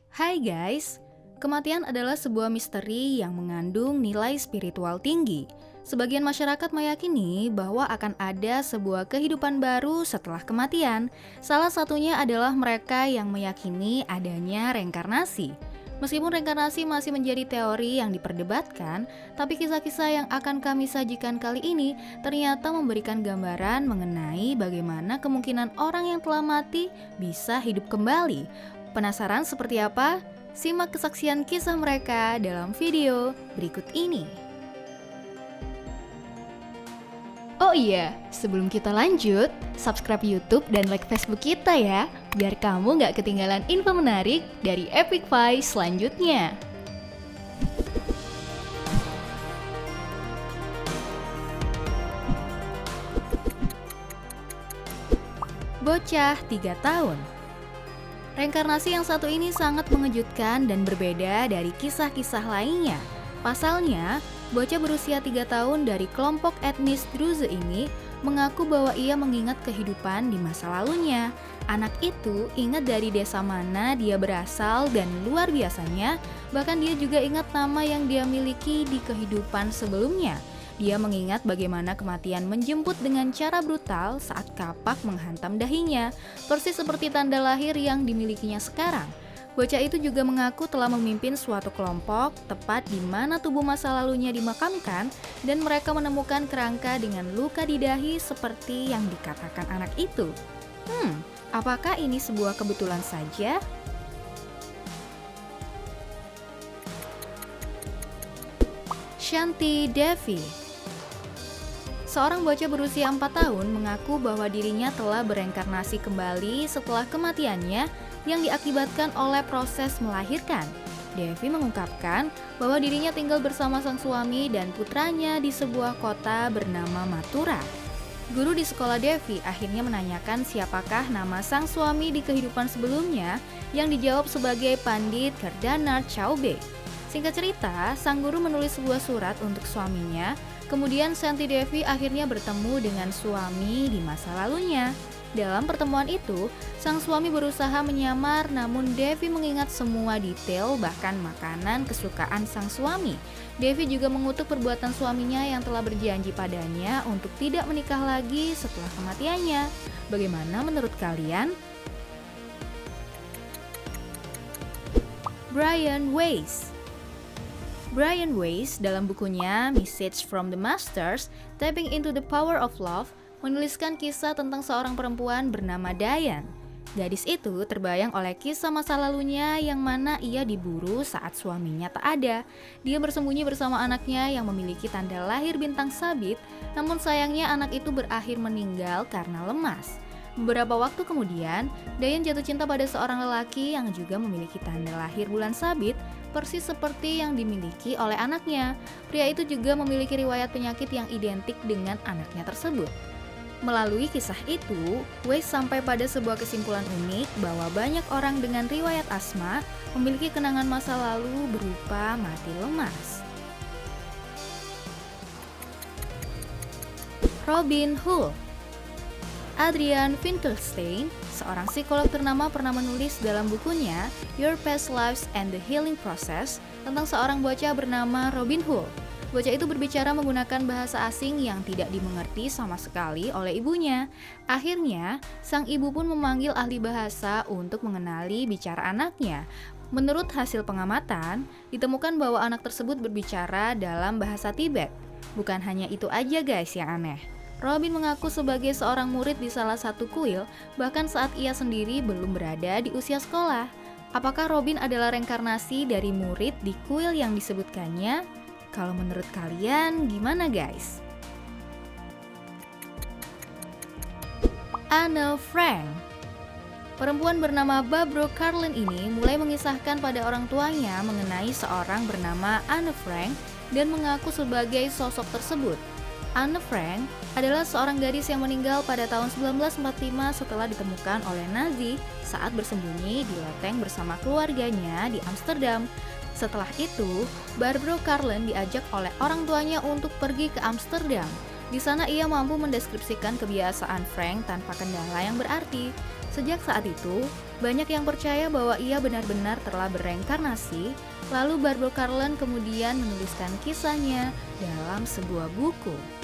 Hai guys, kematian adalah sebuah misteri yang mengandung nilai spiritual tinggi. Sebagian masyarakat meyakini bahwa akan ada sebuah kehidupan baru setelah kematian. Salah satunya adalah mereka yang meyakini adanya reinkarnasi. Meskipun reinkarnasi masih menjadi teori yang diperdebatkan, tapi kisah-kisah yang akan kami sajikan kali ini ternyata memberikan gambaran mengenai bagaimana kemungkinan orang yang telah mati bisa hidup kembali. Penasaran seperti apa? Simak kesaksian kisah mereka dalam video berikut ini. Oh iya, sebelum kita lanjut, subscribe YouTube dan like Facebook kita ya, biar kamu gak ketinggalan info menarik dari Epic Five selanjutnya. Bocah 3 tahun. Reinkarnasi yang satu ini sangat mengejutkan dan berbeda dari kisah-kisah lainnya. Pasalnya, bocah berusia 3 tahun dari kelompok etnis Druze ini mengaku bahwa ia mengingat kehidupan di masa lalunya. Anak itu ingat dari desa mana dia berasal dan luar biasanya, bahkan dia juga ingat nama yang dia miliki di kehidupan sebelumnya. Dia mengingat bagaimana kematian menjemput dengan cara brutal saat kapak menghantam dahinya, persis seperti tanda lahir yang dimilikinya sekarang. Bocah itu juga mengaku telah memimpin suatu kelompok tepat di mana tubuh masa lalunya dimakamkan dan mereka menemukan kerangka dengan luka di dahi seperti yang dikatakan anak itu. Apakah ini sebuah kebetulan saja? Shanti Devi. Seorang bocah berusia 4 tahun mengaku bahwa dirinya telah bereinkarnasi kembali setelah kematiannya yang diakibatkan oleh proses melahirkan. Devi mengungkapkan bahwa dirinya tinggal bersama sang suami dan putranya di sebuah kota bernama Mathura. Guru di sekolah Devi akhirnya menanyakan siapakah nama sang suami di kehidupan sebelumnya, yang dijawab sebagai Pandit Kardanarth Chaube. Singkat cerita, sang guru menulis sebuah surat untuk suaminya. Kemudian Shanti Devi akhirnya bertemu dengan suami di masa lalunya. Dalam pertemuan itu, sang suami berusaha menyamar, namun Devi mengingat semua detail, bahkan makanan kesukaan sang suami. Devi juga mengutuk perbuatan suaminya yang telah berjanji padanya untuk tidak menikah lagi setelah kematiannya. Bagaimana menurut kalian? Brian Weiss. Brian Weiss dalam bukunya Message from the Masters, Tapping into the Power of Love, menuliskan kisah tentang seorang perempuan bernama Diane. Gadis itu terbayang oleh kisah masa lalunya yang mana ia diburu saat suaminya tak ada. Dia bersembunyi bersama anaknya yang memiliki tanda lahir bintang sabit, namun sayangnya anak itu berakhir meninggal karena lemas. Beberapa waktu kemudian, Diane jatuh cinta pada seorang lelaki yang juga memiliki tanda lahir bulan sabit, persis seperti yang dimiliki oleh anaknya. Pria itu juga memiliki riwayat penyakit yang identik dengan anaknya tersebut. Melalui kisah itu, Weiss sampai pada sebuah kesimpulan unik bahwa banyak orang dengan riwayat asma memiliki kenangan masa lalu berupa mati lemas. Robin Hull. Adrian Finkelstein, seorang psikolog ternama, pernah menulis dalam bukunya Your Past Lives and the Healing Process tentang seorang bocah bernama Robin Hull. Bocah itu berbicara menggunakan bahasa asing yang tidak dimengerti sama sekali oleh ibunya. Akhirnya, sang ibu pun memanggil ahli bahasa untuk mengenali bicara anaknya. Menurut hasil pengamatan, ditemukan bahwa anak tersebut berbicara dalam bahasa Tibet. Bukan hanya itu aja guys yang aneh. Robin mengaku sebagai seorang murid di salah satu kuil, bahkan saat ia sendiri belum berada di usia sekolah. Apakah Robin adalah reinkarnasi dari murid di kuil yang disebutkannya? Kalau menurut kalian, gimana guys? Anne Frank. Perempuan bernama Barbro Carlin ini mulai mengisahkan pada orang tuanya mengenai seorang bernama Anne Frank dan mengaku sebagai sosok tersebut. Anne Frank adalah seorang gadis yang meninggal pada tahun 1945 setelah ditemukan oleh Nazi saat bersembunyi di loteng bersama keluarganya di Amsterdam. Setelah itu, Barbro Carlin diajak oleh orang tuanya untuk pergi ke Amsterdam. Di sana ia mampu mendeskripsikan kebiasaan Frank tanpa kendala yang berarti. Sejak saat itu, banyak yang percaya bahwa ia benar-benar telah bereinkarnasi, lalu Barbara Carlin kemudian menuliskan kisahnya dalam sebuah buku.